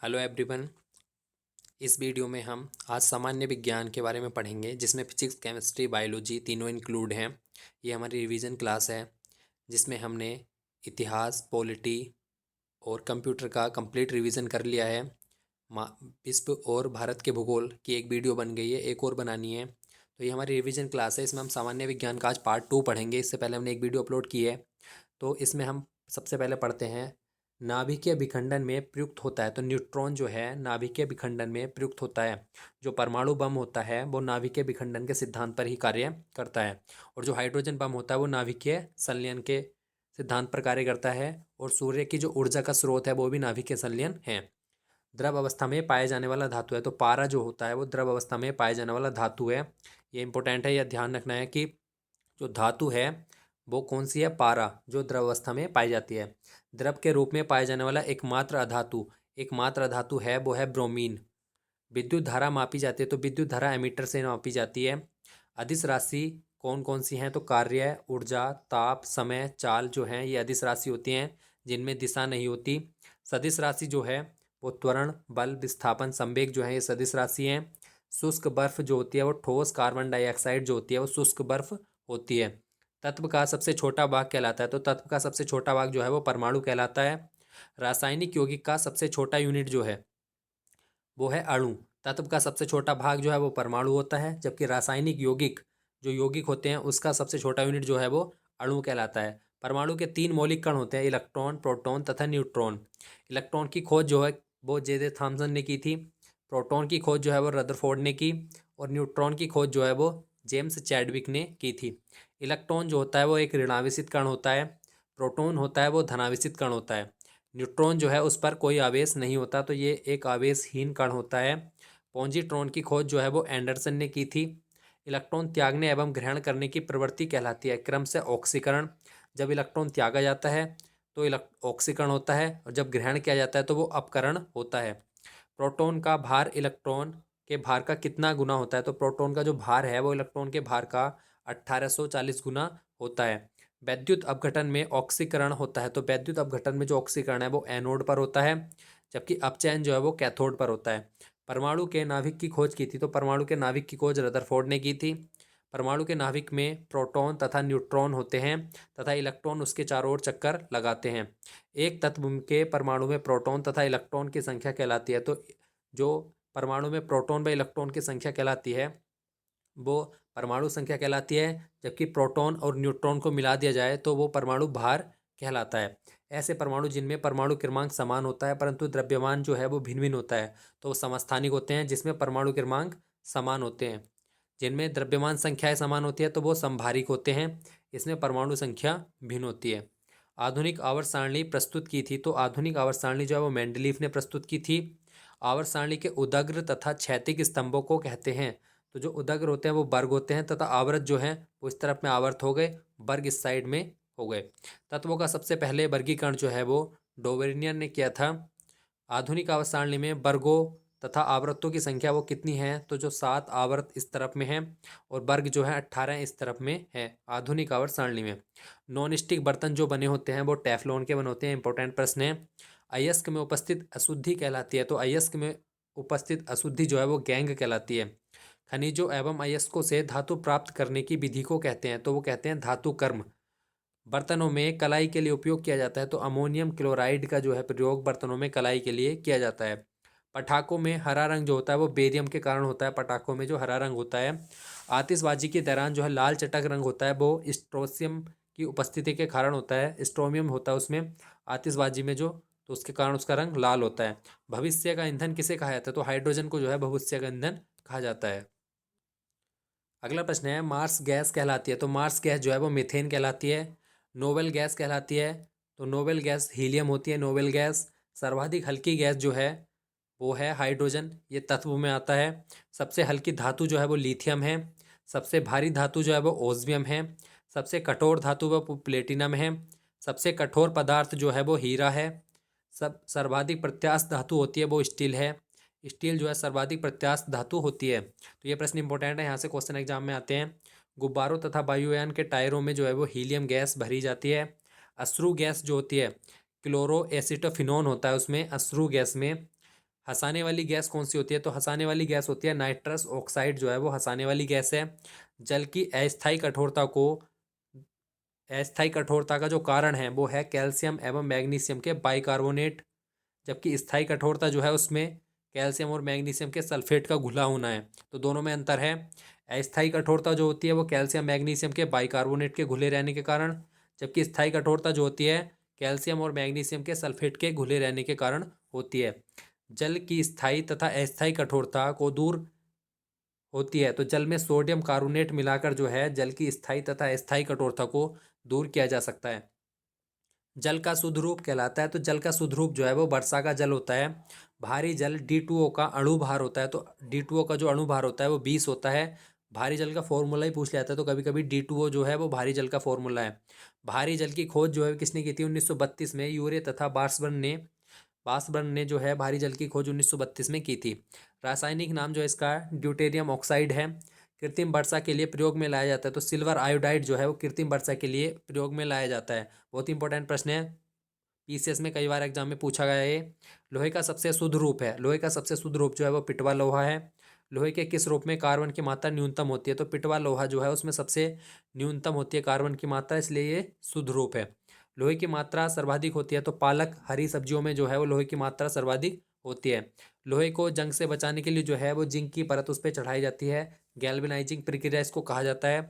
Hello everyone. इस video में हम आज सामान्य विज्ञान के बारे में पढ़ेंगे, जिसमें फिजिक्स, केमिस्ट्री, बायोलॉजी तीनों इंक्लूड हैं। ये हमारी रिवीजन क्लास है, जिसमें हमने इतिहास, पॉलिटी और कंप्यूटर का कंप्लीट रिवीजन कर लिया है। विश्व और भारत के भूगोल की एक वीडियो बन गई है, एक और बनानी है। तो ये हमारी रिवीजन क्लास है। इसमें हम सामान्य विज्ञान का आज पार्ट 2 पढ़ेंगे। इससे पहले हमने एक वीडियो अपलोड की है। तो इसमें हम सबसे पहले पढ़ते हैं, नाभिकीय विखंडन में प्रयुक्त होता है। तो न्यूट्रॉन जो है नाभिकीय विखंडन में प्रयुक्त होता है। जो परमाणु बम होता है वो नाभिकीय विखंडन के सिद्धांत पर ही कार्य करता है, और जो हाइड्रोजन बम होता है वो नाभिकीय संलयन के सिद्धांत पर कार्य करता है। और सूर्य की जो ऊर्जा का स्रोत है वो भी नाभिकीय संलयन है। द्रव अवस्था में पाए जाने वाला धातु है। तो पारा जो होता है वो द्रव अवस्था में पाए जाने वाला धातु है। ये इंपॉर्टेंट है, यह ध्यान रखना है कि जो धातु है वो कौन सी है, पारा, जो द्रव अवस्था में पाई जाती है। द्रव के रूप में पाए जाने वाला एकमात्र अधातु है वो है ब्रोमीन। विद्युत धारा मापी जाती है, तो विद्युत धारा एमीटर से मापी जाती है। अदिश राशि कौन कौन सी हैं, तो कार्य, ऊर्जा, ताप, समय, चाल जो हैं ये अदिश राशि होती हैं, जिनमें दिशा नहीं होती। सदिश राशि जो है वो त्वरण, बल, विस्थापन, संवेग जो है ये सदिश राशि हैं। शुष्क बर्फ जो होती है वो ठोस, कार्बन डाइऑक्साइड जो होती है वो शुष्क बर्फ होती है। तत्व का सबसे छोटा भाग कहलाता है, तो तत्व का सबसे छोटा भाग जो है वो परमाणु कहलाता है। रासायनिक यौगिक का सबसे छोटा यूनिट जो है वो है अणु। तत्व का सबसे छोटा भाग जो है वो परमाणु होता है, जबकि रासायनिक यौगिक जो यौगिक होते हैं उसका सबसे छोटा यूनिट जो है वो अणु कहलाता है। परमाणु के 3 मौलिक कण होते हैं, इलेक्ट्रॉन, प्रोटॉन तथा न्यूट्रॉन। इलेक्ट्रॉन की खोज जो है वो जे थॉमसन ने की थी। प्रोटॉन की खोज जो है वो रदरफोर्ड ने की। और न्यूट्रॉन की खोज जो है वो जेम्स चैडविक ने की थी। इलेक्ट्रॉन जो होता है वो एक ऋणावेशित कण होता है। प्रोटॉन होता है वो धनावेशित कण होता है। न्यूट्रॉन जो है उस पर कोई आवेश नहीं होता, तो ये एक आवेशहीन कण होता है। पॉजिट्रॉन की खोज जो है वो एंडरसन ने की थी। इलेक्ट्रॉन त्यागने एवं ग्रहण करने की प्रवृत्ति कहलाती है, क्रम से ऑक्सीकरण। जब इलेक्ट्रॉन त्यागा जाता है तो ऑक्सीकरण होता है, और जब ग्रहण किया जाता है तो वो अपकरण होता है। प्रोटॉन का भार इलेक्ट्रॉन के भार का कितना गुना होता है, तो प्रोटॉन का जो भार है वो इलेक्ट्रॉन के भार का 1840 गुना होता है। वैद्युत अपघटन में ऑक्सीकरण होता है, तो वैद्युत अपघटन में जो ऑक्सीकरण है वो एनोड पर होता है, जबकि अपचयन जो है वो कैथोड पर होता है। परमाणु के नाभिक की खोज की थी, तो परमाणु के नाभिक की खोज रदरफोर्ड ने की थी। परमाणु के नाभिक में प्रोटॉन तथा न्यूट्रॉन होते हैं तथा इलेक्ट्रॉन उसके चारों ओर चक्कर लगाते हैं। एक तत्व के परमाणु में प्रोटॉन तथा इलेक्ट्रॉन की संख्या कहलाती है। तो जो परमाणु में प्रोटॉन व इलेक्ट्रॉन की संख्या कहलाती है वो परमाणु संख्या कहलाती है, जबकि प्रोटॉन और न्यूट्रॉन को मिला दिया जाए तो वो परमाणु भार कहलाता है। ऐसे परमाणु जिनमें परमाणु क्रमांक समान होता है परंतु द्रव्यमान जो है वो भिन्न भिन्न होता है, तो वो समस्थानिक होते हैं। जिसमें परमाणु क्रमांक समान होते हैं, जिनमें द्रव्यमान संख्याएं समान होती है तो वो समभारिक होते हैं। इसमें परमाणु संख्या भिन्न होती है। आधुनिक आवर्त सारणी प्रस्तुत की थी, तो आधुनिक आवर्त सारणी जो है वो मेंडलीफ ने प्रस्तुत की थी। आवर्त सारणी के उदग्र तथा क्षैतिज स्तंभों को कहते हैं। तो जो उदग्र होते हैं वो वर्ग होते हैं तथा आवर्त जो है वो इस तरफ में आवर्त हो गए, वर्ग इस साइड में हो गए। तत्वों का सबसे पहले वर्गीकरण जो है वो डोवेरिनियन ने किया था। आधुनिक आवर्त सारणी में वर्गों तथा आवर्तों की संख्या वो कितनी है, तो जो 7 आवर्त इस तरफ में है और वर्ग जो है 18 इस तरफ में है आधुनिक आवर्त सारणी में। नॉन स्टिक बर्तन जो बने होते हैं वो टेफ्लॉन के बने होते हैं। इंपॉर्टेंट प्रश्न है। अयस्क में उपस्थित अशुद्धि कहलाती है, तो अयस्क में उपस्थित अशुद्धि जो है वो गैंग कहलाती है। खनिजों एवं अयस्कों से धातु प्राप्त करने की विधि को कहते हैं, तो वो कहते हैं धातु कर्म। बर्तनों में कलाई के लिए उपयोग किया जाता है, तो अमोनियम क्लोराइड का जो है प्रयोग बर्तनों में कलाई के लिए किया जाता है। पटाखों में हरा रंग जो होता है वो बेरियम के कारण होता है। पटाखों में जो हरा रंग होता है। आतिशबाजी के दौरान जो है लाल चटक रंग होता है वो स्ट्रोसियम की उपस्थिति के कारण होता है। स्ट्रोमियम होता है उसमें आतिशबाजी में जो, तो उसके कारण उसका रंग लाल होता है। भविष्य का ईंधन किसे कहा जाता है, तो हाइड्रोजन को जो है भविष्य का ईंधन कहा जाता है। अगला प्रश्न है, मार्स गैस कहलाती है, तो मार्स गैस जो है वो मीथेन कहलाती है। नोबेल गैस कहलाती है, तो नोबेल गैस हीलियम होती है। नोबेल गैस सर्वाधिक हल्की गैस जो है वो है हाइड्रोजन, ये तत्व में आता है। सबसे हल्की धातु जो है वो लिथियम है। सबसे भारी धातु जो है वो ओस्मियम है। सबसे कठोर धातु वो प्लेटिनम है। सबसे कठोर पदार्थ जो है वो हीरा है। सब सर्वाधिक प्रत्यास्थ धातु होती है वो स्टील है। स्टील जो है सर्वाधिक प्रत्यास्थ धातु होती है। तो ये प्रश्न इंपॉर्टेंट है, यहाँ से क्वेश्चन एग्जाम में आते हैं। गुब्बारों तथा वायुयान के टायरों में जो है वो हीलियम गैस भरी जाती है। अश्रु गैस जो होती है, क्लोरो एसिटोफिनोन होता है उसमें, अश्रु गैस में। हंसाने वाली गैस कौन सी होती है? तो हंसाने वाली गैस होती है नाइट्रस ऑक्साइड, जो है वो हंसाने वाली गैस है। जल की अस्थायी कठोरता का जो कारण है वो है कैल्शियम एवं मैग्नीशियम के बाइकार्बोनेट, जबकि स्थायी कठोरता जो है उसमें कैल्शियम और मैग्नीशियम के सल्फेट का घुला होना है। तो दोनों में अंतर है। अस्थायी कठोरता जो होती है वो कैल्शियम मैग्नीशियम के बाइकार्बोनेट के घुले रहने के कारण, जबकि स्थायी कठोरता जो होती है कैल्शियम और मैग्नीशियम के सल्फेट के घुले रहने के कारण होती है। जल की स्थायी तथा अस्थायी कठोरता को दूर होती है, तो जल में सोडियम कार्बोनेट मिलाकर जो है जल की स्थायी तथा अस्थायी कठोरता को दूर किया जा सकता है। जल का शुद्ध रूप कहलाता है, तो जल का शुद्ध रूप जो है वो वर्षा का जल होता है। भारी जल D2O का अणु भार होता है, तो D2O का जो अणु भार होता है वो 20 होता है। भारी जल का फॉर्मूला ही पूछ लिया जाता है, तो कभी कभी D2O जो है वो भारी जल का फॉर्मूला है। भारी जल की खोज जो है किसने की थी? 1932 में यूरे तथा बार्सबर्न ने जो है भारी जल की खोज 1932 में की थी। रासायनिक नाम जो है इसका ड्यूटेरियम ऑक्साइड है। कृत्रिम वर्षा के लिए प्रयोग में लाया जाता है, तो सिल्वर आयोडाइड जो है वो कृत्रिम वर्षा के लिए प्रयोग में लाया जाता है। बहुत इंपॉर्टेंट प्रश्न है, पीसीएस में कई बार एग्जाम में पूछा गया है। लोहे का सबसे शुद्ध रूप है, लोहे का सबसे शुद्ध रूप जो है वो पिटवा लोहा है। लोहे के किस रूप में कार्बन की मात्रा न्यूनतम होती है? तो पिटवा लोहा जो है उसमें सबसे न्यूनतम होती है कार्बन की मात्रा, इसलिए ये शुद्ध रूप है। लोहे की मात्रा सर्वाधिक होती है, तो पालक हरी सब्जियों में जो है वो लोहे की मात्रा सर्वाधिक होती है। लोहे को जंग से बचाने के लिए जो है वो जिंक की परत उस पर चढ़ाई जाती है। गैल्वेनाइजिंग प्रक्रिया इसको कहा जाता है।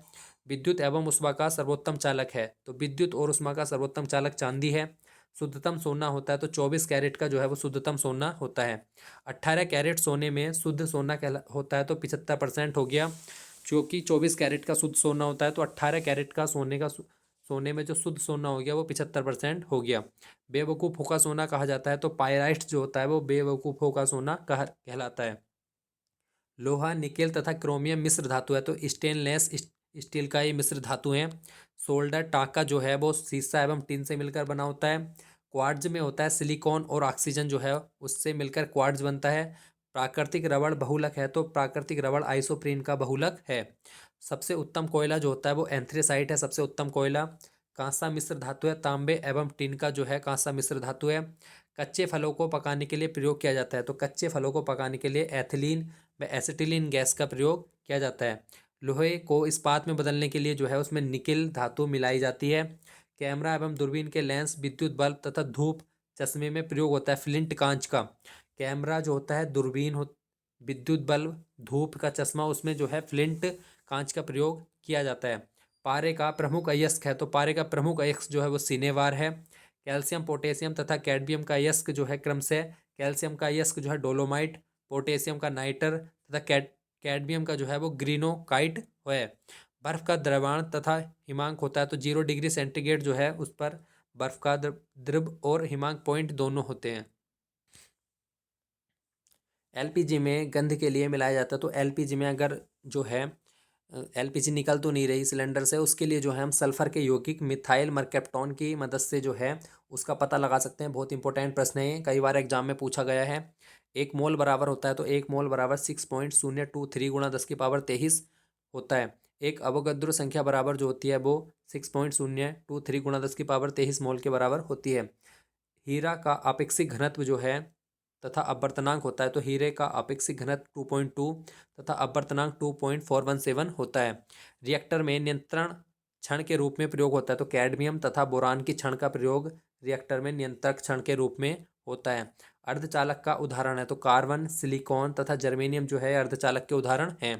विद्युत एवं उष्मा का सर्वोत्तम चालक है, तो विद्युत और उष्मा का सर्वोत्तम चालक चांदी है। शुद्धतम सोना होता है, तो 24 कैरेट का जो है वो शुद्धतम सोना होता है। 18 कैरेट सोने में शुद्ध सोना कहला होता है, तो 75% हो गया। क्योंकि 24 कैरेट का शुद्ध सोना होता है, तो 18 कैरेट का सोने में जो शुद्ध सोना हो गया वो 75% हो गया। बेवकूफ़ों का सोना कहा जाता है, तो पायराइट जो होता है वो बेवकूफ़ों का सोना कहलाता है। लोहा, निकेल तथा क्रोमियम मिश्र धातु है, तो स्टेनलेस स्टील का ये मिश्र धातु है। सोल्डर टांका जो है वो सीसा एवं टिन से मिलकर बना होता है। क्वार्ट्ज में होता है सिलिकॉन और ऑक्सीजन जो है उससे मिलकर क्वार्ट्ज बनता है। प्राकृतिक रबड़ बहुलक है, तो प्राकृतिक रबड़ आइसोप्रीन का बहुलक है। सबसे उत्तम कोयला जो होता है वो एंथ्रेसाइट है, सबसे उत्तम कोयला। कांसा मिश्र धातु है, तांबे एवं टिन का जो है कांसा मिश्र धातु है। कच्चे फलों को पकाने के लिए प्रयोग किया जाता है, तो कच्चे फलों को पकाने के लिए एथिलीन व एसिटिलीन गैस का प्रयोग किया जाता है। लोहे को इस्पात में बदलने के लिए जो है उसमें निकेल धातु मिलाई जाती है। कैमरा एवं दूरबीन के लेंस, विद्युत बल्ब तथा धूप चश्मे में प्रयोग होता है फ्लिंट कांच का। कैमरा जो होता है, दूरबीन विद्युत बल्ब, धूप का चश्मा, उसमें जो है फ्लिंट कांच का प्रयोग किया जाता है। पारे का प्रमुख अयस्क है, तो पारे का प्रमुख अयस्क जो है वो सिनेवार है। कैल्शियम, पोटेशियम तथा कैडमियम का अयस्क जो है क्रमशः कैल्शियम का अयस्क जो है डोलोमाइट, पोटेशियम का नाइटर तथा कैडमियम का जो है वो ग्रीनोकाइट है। बर्फ का द्रवण तथा हिमांक होता है, तो 0 डिग्री सेंटीग्रेड जो है उस पर बर्फ का द्रव और हिमांक पॉइंट दोनों होते हैं। एलपीजी में गंध के लिए मिलाया जाता है, तो एलपीजी में अगर जो है एलपीजी निकल तो नहीं रही सिलेंडर से, उसके लिए जो है हम सल्फर के यौगिक मिथाइल मरकैप्टोन की मदद से जो है उसका पता लगा सकते हैं। बहुत इंपॉर्टेंट प्रश्न है, कई बार एग्जाम में पूछा गया है। 1 मोल बराबर होता है, तो 1 मोल बराबर 6.023 गुणा 10 की पावर 23 होता है। एक अवोगाद्रो संख्या बराबर जो होती है वो 6.023 गुणा 10 की पावर 23 मोल के बराबर होती है। हीरा का आपेक्षिक घनत्व जो है तथा अपवर्तनांक होता है, तो हीरे का आपेक्षिक घनत्व 2.2 तथा अपवर्तनांक 2.417 होता है। रिएक्टर में नियंत्रण क्षण के रूप में प्रयोग होता है, तो कैडमियम तथा बोरान की क्षण का प्रयोग रिएक्टर में नियंत्रक क्षण के रूप में होता है। अर्धचालक का उदाहरण है, तो कार्बन, सिलिकॉन तथा जर्मेनियम जो है अर्धचालक के उदाहरण हैं।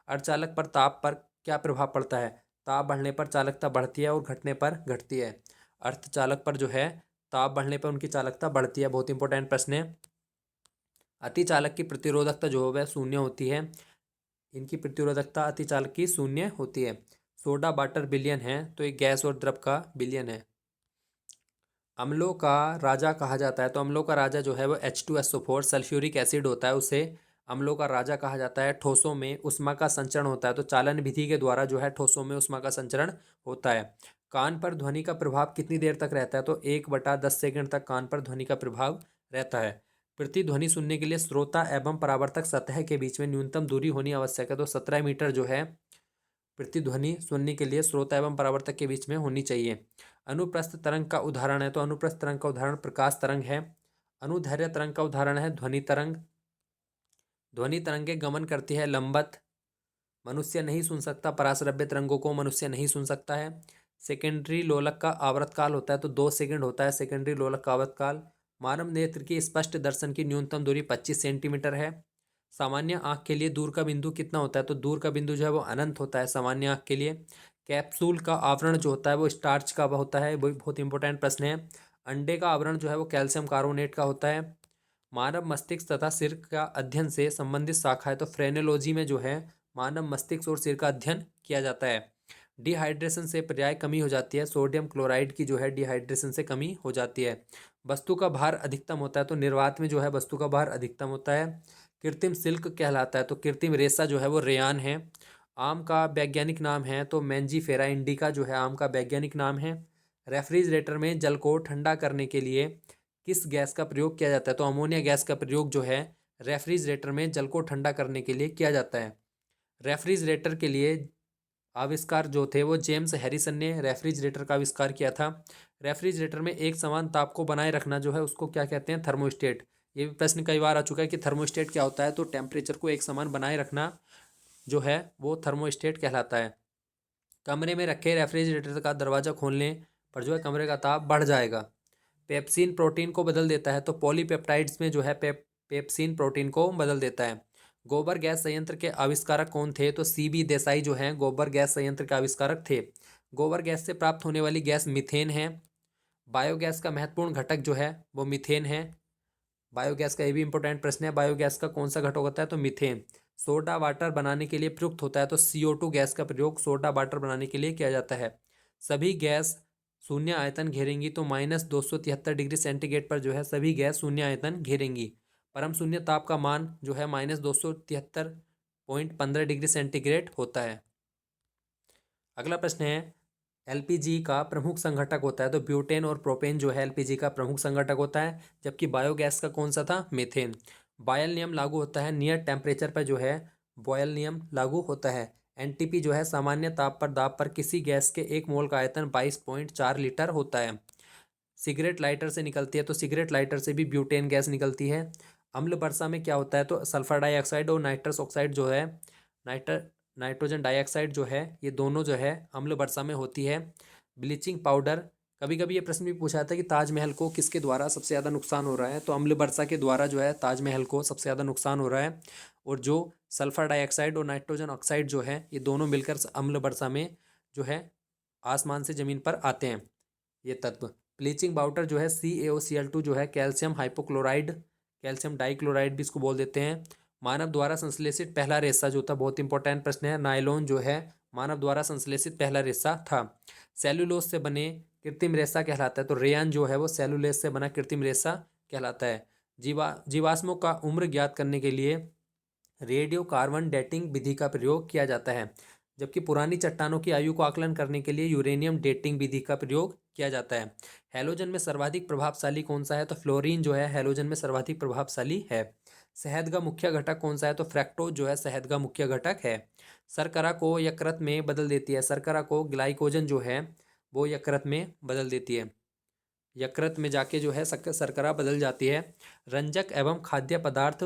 अर्धचालक पर ताप पर क्या प्रभाव पड़ता है? ताप बढ़ने पर चालकता बढ़ती है और घटने पर घटती है। अर्धचालक पर जो है ताप बढ़ने पर उनकी चालकता बढ़ती है। बहुत इंपॉर्टेंट प्रश्न है। अतिचालक की प्रतिरोधकता जो है वह शून्य होती है। इनकी प्रतिरोधकता अतिचालक की शून्य होती है। सोडा वाटर विलयन है, तो एक गैस और द्रव का विलयन है। अम्लों का राजा कहा जाता है, तो अम्लों का राजा जो है वो H2SO4 सल्फ्यूरिक एसिड होता है, उसे अम्लों का राजा कहा जाता है। ठोसों में उष्मा का संचरण होता है, तो चालन विधि के द्वारा जो है ठोसों में उष्मा का संचरण होता है। कान पर ध्वनि का प्रभाव कितनी देर तक रहता है? तो 1/10 सेकंड तक कान पर ध्वनि का प्रभाव रहता है। प्रतिध्वनि सुनने के लिए श्रोता एवं परावर्तक सतह के बीच में न्यूनतम दूरी होनी आवश्यक है, तो 17 मीटर जो है प्रतिध्वनि सुनने के लिए श्रोता एवं परावर्तक के बीच में होनी चाहिए। अनुप्रस्थ तरंग का उदाहरण है, तो अनुप्रस्थ तरंग का उदाहरण प्रकाश तरंग है। अनुदैर्घ्य तरंग का उदाहरण है ध्वनि तरंग। ध्वनि तरंगें गमन करती है लंबवत, मनुष्य नहीं सुन सकता। पराश्रव्य तरंगों को मनुष्य नहीं सुन सकता है। सेकेंडरी लोलक का आवर्तकाल होता है तो 2 सेकंड होता है सेकेंडरी लोलक का आवर्तकाल। मानव नेत्र की स्पष्ट दर्शन की न्यूनतम दूरी 25 सेंटीमीटर है। सामान्य आंख के लिए दूर का बिंदु कितना होता है, तो दूर का बिंदु जो है वो अनंत होता है सामान्य आंख के लिए। कैप्सूल का आवरण जो होता है वो स्टार्च का होता है, वो बहुत इंपॉर्टेंट प्रश्न है। अंडे का आवरण जो है वो कैल्शियम कार्बोनेट का होता है। मानव मस्तिष्क तथा सिर का अध्ययन से संबंधित शाखा है तो फ्रेनेलॉजी में जो है मानव मस्तिष्क और सिर का अध्ययन किया जाता है। डिहाइड्रेशन से पर्याय कमी हो जाती है, सोडियम क्लोराइड की जो है डिहाइड्रेशन से कमी हो जाती है। वस्तु का भार अधिकतम होता है तो निर्वात में जो है वस्तु का भार अधिकतम होता है। कृत्रिम सिल्क कहलाता है तो कृत्रिम रेशा जो है वो रेयान है। आम का वैज्ञानिक नाम है तो मैंजीफेरा इंडिका जो है आम का वैज्ञानिक नाम है। रेफ्रिजरेटर में जल को ठंडा करने के लिए किस गैस का प्रयोग किया जाता है, तो अमोनिया गैस का प्रयोग जो है रेफ्रिजरेटर में जल को ठंडा करने के लिए किया जाता है। रेफ्रिजरेटर के लिए आविष्कार जो थे वो जेम्स हैरिसन ने रेफ्रिजरेटर का आविष्कार किया था। रेफ्रिजरेटर में एक समान ताप को बनाए रखना जो है उसको क्या कहते हैं, थर्मोस्टेट। ये भी प्रश्न कई बार आ चुका है कि थर्मोस्टेट क्या होता है, तो टेम्परेचर को एक समान बनाए रखना जो है वो थर्मोस्टेट कहलाता है। कमरे में रखे रेफ्रिजरेटर का दरवाज़ा खोलने पर जो है कमरे का ताप बढ़ जाएगा। पेप्सिन प्रोटीन को बदल देता है तो पॉलीपेप्टाइड्स में जो है पेप्सिन प्रोटीन को बदल देता है। गोबर गैस संयंत्र के आविष्कारक कौन थे, तो सीबी देसाई जो हैं गोबर गैस संयंत्र के आविष्कारक थे। गोबर गैस से प्राप्त होने वाली गैस मीथेन है। बायोगैस का महत्वपूर्ण घटक जो है वो मीथेन है। बायोगैस का ये भी इंपॉर्टेंट प्रश्न है, बायोगैस का कौन सा घटक होता है, तो मीथेन। सोडा वाटर बनाने के लिए प्रयुक्त होता है तो CO2 गैस का प्रयोग सोडा वाटर बनाने के लिए किया जाता है। सभी गैस शून्य आयतन घेरेंगी तो -273 डिग्री सेंटीग्रेड पर जो है सभी गैस शून्य आयतन घेरेंगी। परम शून्य ताप का मान जो है -273.15 डिग्री सेंटीग्रेड होता है। अगला प्रश्न है एलपीजी का प्रमुख संघटक होता है तो ब्यूटेन और प्रोपेन जो है एलपीजी का प्रमुख संघटक होता है, जबकि बायोगैस का कौन सा था, मीथेन। बॉयल नियम लागू होता है नियर टेम्परेचर पर जो है बॉयल नियम लागू होता है। एनटीपी जो है सामान्य ताप पर दाब पर किसी गैस के 1 मोल का आयतन 22.4 लीटर होता है। सिगरेट लाइटर से निकलती है तो सिगरेट लाइटर से भी ब्यूटेन गैस निकलती है। अम्ल वर्षा में क्या होता है, तो सल्फर डाइऑक्साइड और नाइट्रस ऑक्साइड जो है नाइट्रोजन डाइऑक्साइड जो है ये दोनों जो है अम्ल वर्षा में होती है। ब्लीचिंग पाउडर, कभी कभी ये प्रश्न भी पूछा जाता है कि ताजमहल को किसके द्वारा सबसे ज़्यादा नुकसान हो रहा है, तो अम्ल वर्षा के द्वारा जो है ताजमहल को सबसे ज़्यादा नुकसान हो रहा है। और जो सल्फर डाइऑक्साइड और नाइट्रोजन ऑक्साइड जो है ये दोनों मिलकर अम्ल वर्षा में जो है आसमान से ज़मीन पर आते हैं ये तत्व। ब्लीचिंग पाउडर जो है CaOCl2 जो है कैल्शियम हाइपोक्लोराइड, कैल्शियम डाइक्लोराइड भी इसको बोल देते हैं। मानव द्वारा संश्लेषित पहला रेशा जो था, बहुत इंपॉर्टेंट प्रश्न है, नायलॉन जो है मानव द्वारा संश्लेषित पहला रेशा था। सेलुलोज से बने कृत्रिम रेशा कहलाता है तो रेयान जो है वो सेलुलोज से बना कृत्रिम रेशा कहलाता है। जीवाश्मों का उम्र ज्ञात करने के लिए रेडियो कार्बन डेटिंग विधि का प्रयोग किया जाता है, जबकि पुरानी चट्टानों की आयु को आकलन करने के लिए यूरेनियम डेटिंग विधि का प्रयोग किया जाता है। हैलोजन में सर्वाधिक प्रभावशाली कौन सा है, तो फ्लोरीन जो है हैलोजन में सर्वाधिक प्रभावशाली है। शहद का मुख्य घटक कौन सा है, तो फ्रैक्टोज जो है शहद का मुख्य घटक है। शर्करा को यकृत में बदल देती है, शर्करा को ग्लाइकोजन जो है वो यकृत में बदल देती है, यकृत में जाके जो है शर्करा बदल जाती है। रंजक एवं खाद्य पदार्थ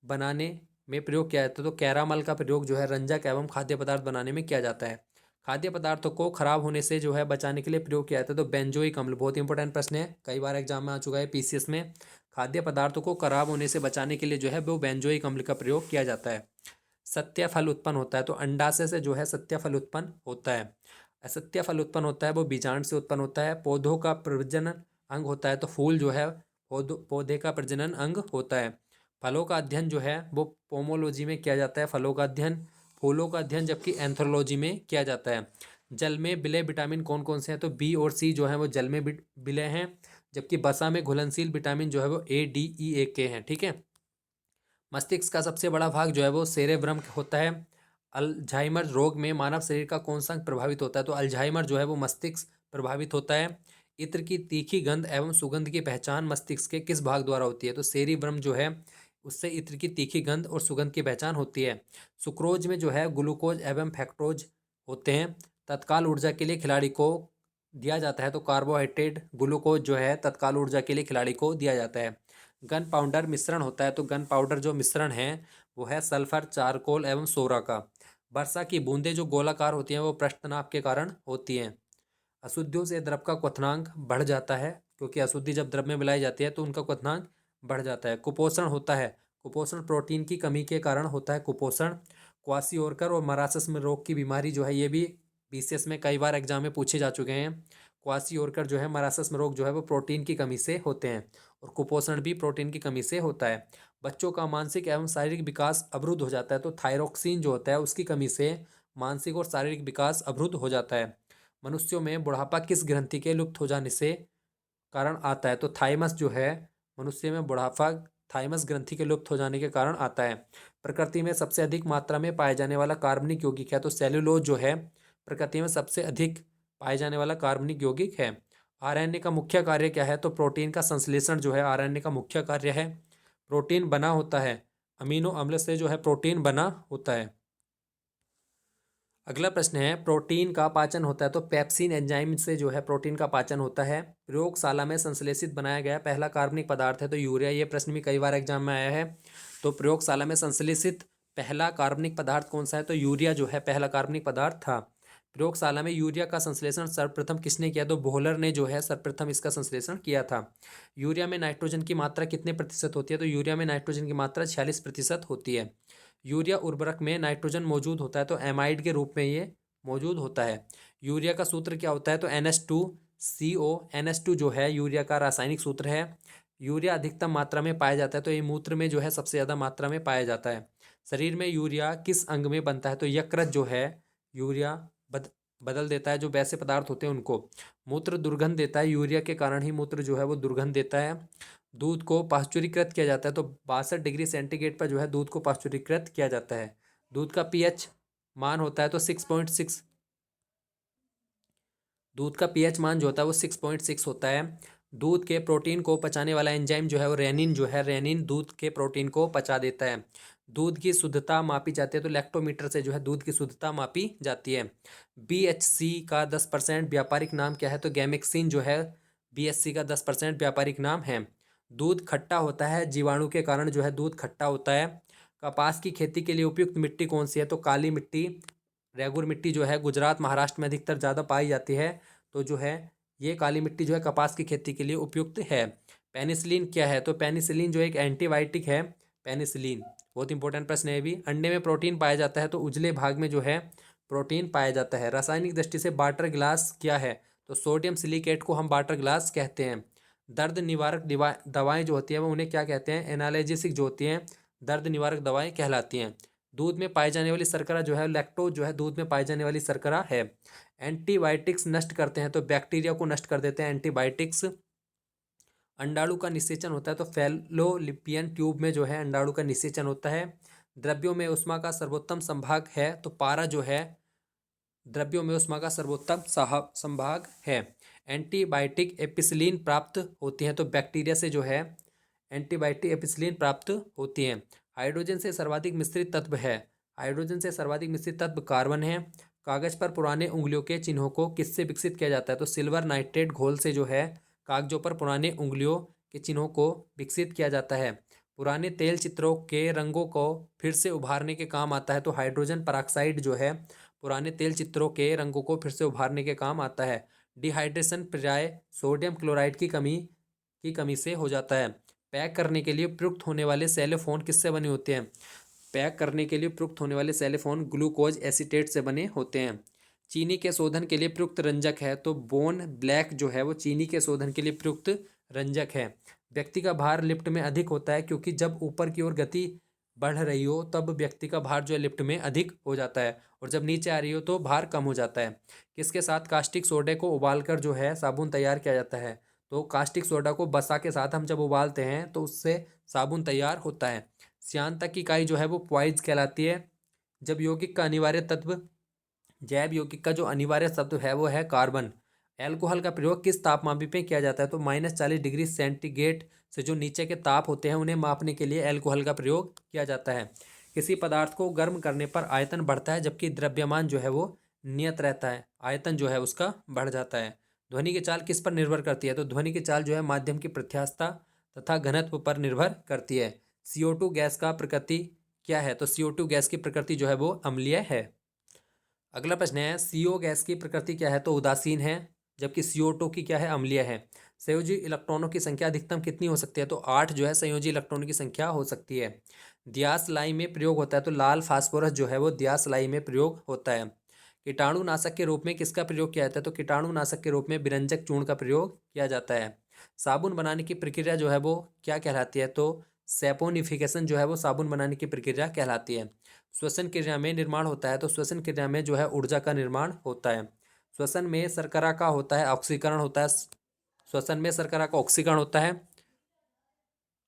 बनाने में प्रयोग किया जाता है तो कैरामल का प्रयोग जो है रंजक एवं खाद्य पदार्थ बनाने में किया जाता है। खाद्य पदार्थों को खराब होने से जो है बचाने के लिए प्रयोग किया जाता है तो बेंजोइक अम्ल, बहुत इंपॉर्टेंट प्रश्न है, कई बार एग्जाम में आ चुका है पीसीएस में। खाद्य पदार्थों को खराब होने से बचाने के लिए जो है वो बेंजोइक अम्ल का प्रयोग किया जाता है। सत्य फल उत्पन्न होता है तो अंडाशय से जो है सत्य फल उत्पन्न होता है। असत्य फल उत्पन्न होता है वो बीजांड से उत्पन्न होता है। पौधों का प्रजनन अंग होता है तो फूल जो है पौधे का प्रजनन अंग होता है। फलों का अध्ययन जो है वो पोमोलॉजी में किया जाता है, फलों का अध्ययन। फूलों का अध्ययन जबकि एंथ्रोलॉजी में किया जाता है। जल में विलय विटामिन कौन कौन से हैं, तो बी और सी जो है वो जल में विलय हैं, जबकि वसा में घुलनशील विटामिन जो है वो A, D, E, A, K हैं। ठीक है। मस्तिष्क का सबसे बड़ा भाग जो है वो सेरेब्रम होता है। अल्जाइमर रोग में मानव शरीर का कौन सा अंग प्रभावित होता है, तो अल्जाइमर जो है वो मस्तिष्क प्रभावित होता है। इत्र की तीखी गंध एवं सुगंध की पहचान मस्तिष्क के किस भाग द्वारा होती है, तो सेरिब्रम जो है उससे इत्र की तीखी गंध और सुगंध की पहचान होती है। सुक्रोज में जो है ग्लूकोज एवं फैक्टोज होते हैं। तत्काल ऊर्जा के लिए खिलाड़ी को दिया जाता है तो कार्बोहाइड्रेट ग्लूकोज जो है तत्काल ऊर्जा के लिए खिलाड़ी को दिया जाता है। गन पाउडर मिश्रण होता है तो गन पाउडर जो मिश्रण है वो है सल्फर, चारकोल एवं सोरा का। वर्षा की बूंदें जो गोलाकार होती हैं वो पृष्ठ तनाव के कारण होती हैं। अशुद्धियों से द्रव का क्वथनांक बढ़ जाता है, क्योंकि अशुद्धि जब द्रव में मिलाई जाती है तो उनका क्वथनांक बढ़ जाता है। कुपोषण होता है, कुपोषण प्रोटीन की कमी के कारण होता है कुपोषण। क्वासियोरकर और मरासस में रोग की बीमारी जो है ये भी बीसीएस में कई बार एग्जाम में पूछे जा चुके हैं। क्वासियोरकर जो है मरासस में रोग जो है वो प्रोटीन की कमी से होते हैं और कुपोषण भी प्रोटीन की कमी से होता है। बच्चों का मानसिक एवं शारीरिक विकास अवरुद्ध हो जाता है तो थायरोक्सिन जो होता है उसकी कमी से मानसिक और शारीरिक विकास अवरुद्ध हो जाता है। मनुष्यों में बुढ़ापा किस ग्रंथि के लुप्त हो जाने से कारण आता है तो थाइमस जो है मनुष्य में बुढ़ापा थाइमस ग्रंथि के लुप्त हो जाने के कारण आता है। प्रकृति में सबसे अधिक मात्रा में पाए जाने वाला कार्बनिक यौगिक है तो सेल्यूलोज जो है प्रकृति में सबसे अधिक पाए जाने वाला कार्बनिक यौगिक है। आरएनए का मुख्य कार्य क्या है तो प्रोटीन का संश्लेषण जो है आरएनए का मुख्य कार्य है। प्रोटीन बना होता है अमीनो अम्ल से जो है प्रोटीन बना होता है। अगला प्रश्न है प्रोटीन का पाचन होता है तो पेप्सिन एंजाइम से जो है प्रोटीन का पाचन होता है। प्रयोगशाला में संश्लेषित बनाया गया पहला कार्बनिक पदार्थ है तो यूरिया। ये प्रश्न भी कई बार एग्जाम में आया है। तो प्रयोगशाला में संश्लेषित पहला कार्बनिक पदार्थ कौन सा है तो यूरिया जो है पहला कार्बनिक पदार्थ था। प्रयोगशाला में यूरिया का संश्लेषण सर्वप्रथम किसने किया तो बोहलर ने जो है सर्वप्रथम इसका संश्लेषण किया था। यूरिया में नाइट्रोजन की मात्रा कितने प्रतिशत होती है तो यूरिया में नाइट्रोजन की मात्रा 46% होती है। यूरिया उर्वरक में नाइट्रोजन मौजूद होता है तो एमाइड के रूप में ये मौजूद होता है। यूरिया का सूत्र क्या होता है तो NH2CO। NH2 जो है यूरिया का रासायनिक सूत्र है। यूरिया अधिकतम मात्रा में पाया जाता है तो ये मूत्र में जो है सबसे ज़्यादा मात्रा में पाया जाता है। शरीर में यूरिया किस अंग में बनता है तो यकृत जो है यूरिया बदल देता है जो वैसे पदार्थ होते हैं उनको। मूत्र दुर्गंध देता है, यूरिया के कारण ही मूत्र जो है वो दुर्गंध देता है। दूध को पाश्चुरीकृत किया जाता है तो 62 डिग्री सेंटीग्रेड पर जो है दूध को पाश्चुरीकृत किया जाता है। दूध का पीएच मान होता है तो 6.6। दूध का पीएच मान जो होता है वो 6.6 होता है। दूध के प्रोटीन को पचाने वाला एंजाइम जो है वो रेनिन जो है रेनिन दूध के प्रोटीन को पचा देता है। दूध की शुद्धता मापी जाती है तो लैक्टोमीटर से जो है दूध की शुद्धता मापी जाती है। BHC का 10% व्यापारिक नाम क्या है तो गैमेक्सिन जो है BHC का 10% व्यापारिक नाम है। दूध खट्टा होता है जीवाणु के कारण जो है दूध खट्टा होता है। कपास की खेती के लिए उपयुक्त मिट्टी कौन सी है तो काली मिट्टी रेगुर मिट्टी जो है गुजरात महाराष्ट्र में अधिकतर ज़्यादा पाई जाती है तो जो है ये काली मिट्टी जो है कपास की खेती के लिए उपयुक्त है। पेनिसिलिन क्या है तो पेनिसिलिन जो एक एंटीबायोटिक है। पेनिसिलिन बहुत इंपॉर्टेंट प्रश्न है भी। अंडे में प्रोटीन पाया जाता है तो उजले भाग में जो है प्रोटीन पाया जाता है। रासायनिक दृष्टि से वाटर ग्लास क्या है तो सोडियम सिलिकेट को हम वाटर ग्लास कहते हैं। दर्द निवारक दवाएं जो होती हैं वो उन्हें क्या कहते हैं एनाल्जेसिक जो होती हैं दर्द निवारक दवाएं कहलाती हैं। दूध में पाई जाने वाली शर्करा जो है लैक्टोज जो है दूध में पाई जाने वाली शर्करा है। एंटीबायोटिक्स नष्ट करते हैं तो बैक्टीरिया को नष्ट कर देते हैं एंटीबायोटिक्स। अंडाणु का निषेचन होता है तो फैलोलिपियन ट्यूब में जो है अंडाणु का निषेचन होता है। द्रव्यों में उष्मा का सर्वोत्तम संभाग है तो पारा जो है द्रव्यों में उष्मा का सर्वोत्तम संभाग है। एंटीबायोटिक एपिसिलिन प्राप्त होती हैं तो बैक्टीरिया से जो है एंटीबायोटिक एपिसिलिन प्राप्त होती हैं। हाइड्रोजन से सर्वाधिक मिश्रित तत्व है। हाइड्रोजन से सर्वाधिक मिश्रित तत्व कार्बन है। कागज पर पुराने उंगलियों के चिन्हों को किससे विकसित किया जाता है तो सिल्वर नाइट्रेट घोल से जो है कागजों पर पुराने उंगलियों के चिन्हों को विकसित किया जाता है। पुराने तेल चित्रों के रंगों को फिर से उभारने के काम आता है तो हाइड्रोजन पेरोक्साइड जो है पुराने तेल चित्रों के रंगों को फिर से उभारने के काम आता है। डिहाइड्रेशन प्राय सोडियम क्लोराइड की कमी से हो जाता है। पैक करने के लिए प्रयुक्त होने वाले सेलोफोन किससे बने होते हैं। पैक करने के लिए प्रयुक्त होने वाले सेलोफोन ग्लूकोज एसीटेट से बने होते हैं। चीनी के शोधन के लिए प्रयुक्त रंजक है तो बोन ब्लैक जो है वो चीनी के शोधन के लिए प्रयुक्त रंजक है। व्यक्ति का भार लिफ्ट में अधिक होता है क्योंकि जब ऊपर की ओर गति बढ़ रही हो तब व्यक्ति का भार जो है लिफ्ट में अधिक हो जाता है और जब नीचे आ रही हो तो भार कम हो जाता है। किसके साथ कास्टिक सोडे को उबालकर जो है साबुन तैयार किया जाता है तो कास्टिक सोडा को बसा के साथ हम जब उबालते हैं तो उससे साबुन तैयार होता है। श्यानता की इकाई जो है वो पॉइज कहलाती है। जब यौगिक का अनिवार्य तत्व जैव यौगिक का जो अनिवार्य तत्व है वो है कार्बन। एल्कोहल का प्रयोग किस तापमापी पे किया जाता है तो -40 डिग्री सेंटीग्रेड से जो नीचे के ताप होते हैं उन्हें मापने के लिए एल्कोहल का प्रयोग किया जाता है। किसी पदार्थ को गर्म करने पर आयतन बढ़ता है जबकि द्रव्यमान जो है वो नियत रहता है, आयतन जो है उसका बढ़ जाता है। ध्वनि की चाल किस पर निर्भर करती है? तो ध्वनि की चाल जो है माध्यम की प्रत्यास्थता तथा घनत्व पर निर्भर करती है। CO2 गैस का प्रकृति क्या है? तो CO2 गैस की प्रकृति जो है वो अम्लीय है। अगला प्रश्न है, CO गैस की प्रकृति क्या है? तो उदासीन है, जबकि CO2 की क्या है? अम्लीय है। संयोजी इलेक्ट्रॉनों की संख्या अधिकतम कितनी हो सकती है? तो 8 जो है संयोजी इलेक्ट्रॉनों की संख्या हो सकती है। दियासलाई में प्रयोग होता है, तो लाल फास्फोरस जो है वो दियासलाई में प्रयोग होता है। कीटाणुनाशक के रूप में किसका प्रयोग किया जाता है? तो कीटाणुनाशक के रूप में बिरंजक चूर्ण का प्रयोग किया जाता है। साबुन बनाने की प्रक्रिया जो है वो क्या कहलाती है? तो सैपोनिफिकेशन जो है वो साबुन बनाने की प्रक्रिया कहलाती है। श्वसन क्रिया में निर्माण होता है, तो श्वसन क्रिया में जो है ऊर्जा का निर्माण होता है। श्वसन में शर्करा का होता है ऑक्सीकरण होता है। श्वसन में शर्करा का ऑक्सीकरण होता है।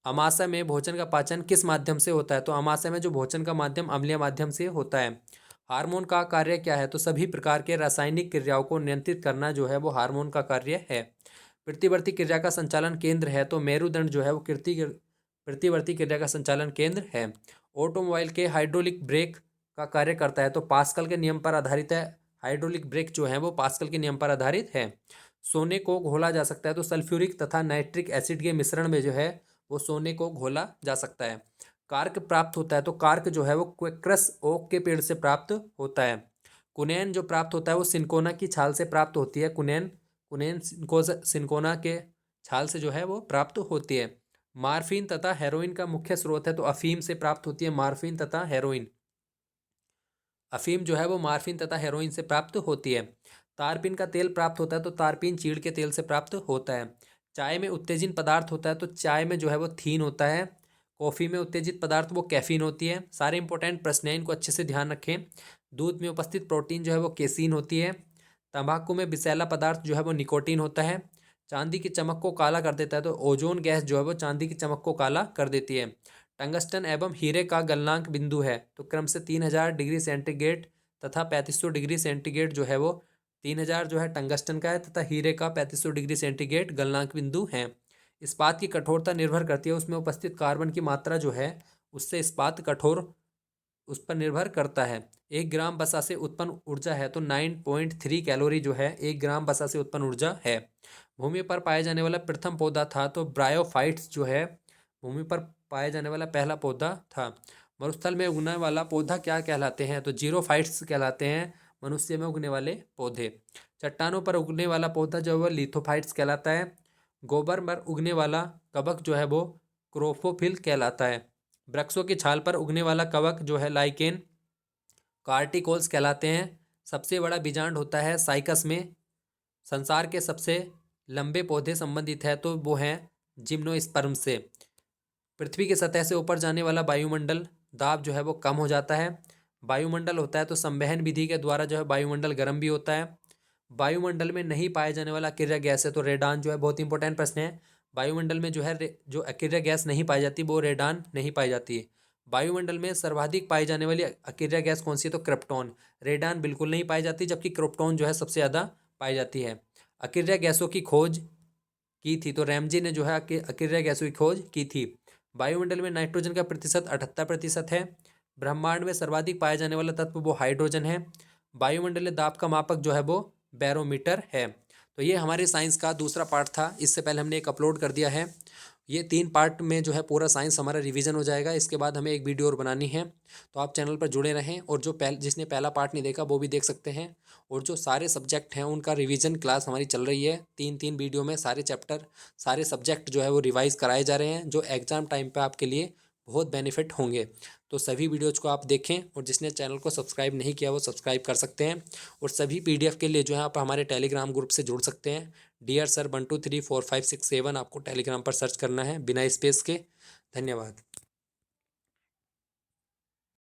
अमाशय में भोजन का पाचन किस माध्यम से होता है? तो अमाशय में जो भोजन का माध्यम अम्लीय माध्यम से होता है। हार्मोन का कार्य क्या है? तो सभी प्रकार के रासायनिक क्रियाओं को नियंत्रित करना जो है वो हार्मोन का कार्य है। प्रतिवर्ती क्रिया का संचालन केंद्र है, तो मेरुदंड जो है वो प्रतिवर्ती क्रिया का संचालन केंद्र है। ऑटोमोबाइल के हाइड्रोलिक ब्रेक का कार्य करता है, तो पास्कल के नियम पर आधारित है। हाइड्रोलिक ब्रेक जो है वो पास्कल के नियम पर आधारित है। सोने को घोला जा सकता है, तो सल्फ्यूरिक तथा नाइट्रिक एसिड के मिश्रण में जो है वो सोने को घोला जा सकता है। कार्क प्राप्त होता है, तो कार्क जो है वो क्वेक्रस ओक के पेड़ से प्राप्त होता है। कुनैन जो प्राप्त होता है वो सिनकोना की छाल से प्राप्त होती है। कुनैन कुनैन सिनकोना के छाल से जो है वो प्राप्त होती है। मार्फिन तथा हेरोइन का मुख्य स्रोत है, तो अफीम से प्राप्त होती है मार्फिन तथा हेरोइन। अफीम जो है वो मार्फिन तथा हेरोइन से प्राप्त होती है। तारपीन का तेल प्राप्त होता है, तो तारपीन चीड़ के तेल से प्राप्त होता है। चाय में उत्तेजित पदार्थ होता है, तो चाय में जो है वो थीन होता है। कॉफ़ी में उत्तेजित पदार्थ वो कैफीन होती है। सारे इंपॉर्टेंट प्रश्न हैं, इनको अच्छे से ध्यान रखें। दूध में उपस्थित प्रोटीन जो है वो केसीन होती है। तंबाकू में विषैला पदार्थ जो है वो निकोटीन होता है। चांदी की चमक को काला कर देता है, तो ओजोन गैस जो है वो चांदी की चमक को काला कर देती है। टंगस्टन एवं हीरे का गलनांक बिंदु है, तो क्रम से 3000 डिग्री सेंटीग्रेड तथा 3500 डिग्री सेंटीग्रेड जो है वो 3000 जो है टंगस्टन का है तथा हीरे का 3500 डिग्री सेंटीग्रेड गलनांक बिंदु है। इस्पात की कठोरता निर्भर करती है उसमें उपस्थित कार्बन की मात्रा जो है उससे इस्पात कठोर उस पर निर्भर करता है। 1 ग्राम वसा से उत्पन्न ऊर्जा है, तो 9.3 कैलोरी जो है 1 ग्राम वसा से उत्पन्न ऊर्जा है। भूमि पर पाया जाने वाला प्रथम पौधा था, तो ब्रायोफाइट्स जो है भूमि पर पाया जाने वाला पहला पौधा था। मरुस्थल में उगने वाला पौधा क्या कहलाते हैं? तो जीरोफाइट्स कहलाते हैं मनुष्य में उगने वाले पौधे। चट्टानों पर उगने वाला पौधा जो है वह लिथोफाइट्स कहलाता है। गोबर पर उगने वाला कवक जो है वो क्रोफोफिल कहलाता है। वृक्षों की छाल पर उगने वाला कवक जो है लाइकेन कार्टिकोल्स कहलाते हैं। सबसे बड़ा बीजांड होता है साइकस में। संसार के सबसे लंबे पौधे संबंधित है, तो वो हैं जिम्नोस्पर्म से। पृथ्वी की सतह से ऊपर जाने वाला वायुमंडल दाब जो है वो कम हो जाता है। वायुमंडल होता है तो संवहन विधि के द्वारा जो है वायुमंडल गर्म भी होता है। वायुमंडल में नहीं पाया जाने वाला अक्रिय गैस है, तो रेडान जो है बहुत इंपॉर्टेंट प्रश्न है। वायुमंडल में जो है जो अक्रिय गैस नहीं पाई जाती वो रेडान नहीं पाई जाती है। वायुमंडल में सर्वाधिक पाई जाने वाली अक्रिय गैस कौन सी है? तो क्रिप्टॉन। रेडान बिल्कुल नहीं पाई जाती, जबकि क्रिप्टॉन जो है सबसे ज़्यादा पाई जाती है। अक्रिय गैसों की खोज की थी, तो रैमजे ने जो है अक्रिय गैसों की खोज की थी। वायुमंडल में नाइट्रोजन का प्रतिशत 78% है। ब्रह्मांड में सर्वाधिक पाया जाने वाला तत्व वो हाइड्रोजन है। वायुमंडलीय दाब का मापक जो है वो बैरोमीटर है। तो ये हमारे साइंस का दूसरा पार्ट था। इससे पहले हमने एक अपलोड कर दिया है। ये 3 पार्ट में जो है पूरा साइंस हमारा रिवीजन हो जाएगा। इसके बाद हमें एक वीडियो और बनानी है, तो आप चैनल पर जुड़े रहें और जो जिसने पहला पार्ट नहीं देखा वो भी देख सकते हैं। और जो सारे सब्जेक्ट हैं उनका रिवीजन क्लास हमारी चल रही है। 3-3 वीडियो में सारे चैप्टर सारे सब्जेक्ट जो है वो रिवाइज कराए जा रहे हैं, जो एग्ज़ाम टाइम पे आपके लिए बहुत बेनिफिट होंगे। तो सभी वीडियोज़ को आप देखें और जिसने चैनल को सब्सक्राइब नहीं किया वो सब्सक्राइब कर सकते हैं। और सभी PDF के लिए जो है आप हमारे टेलीग्राम ग्रुप से जुड़ सकते हैं। डियर सर 1 2 3 4 5 6 7 आपको टेलीग्राम पर सर्च करना है बिना स्पेस के। धन्यवाद।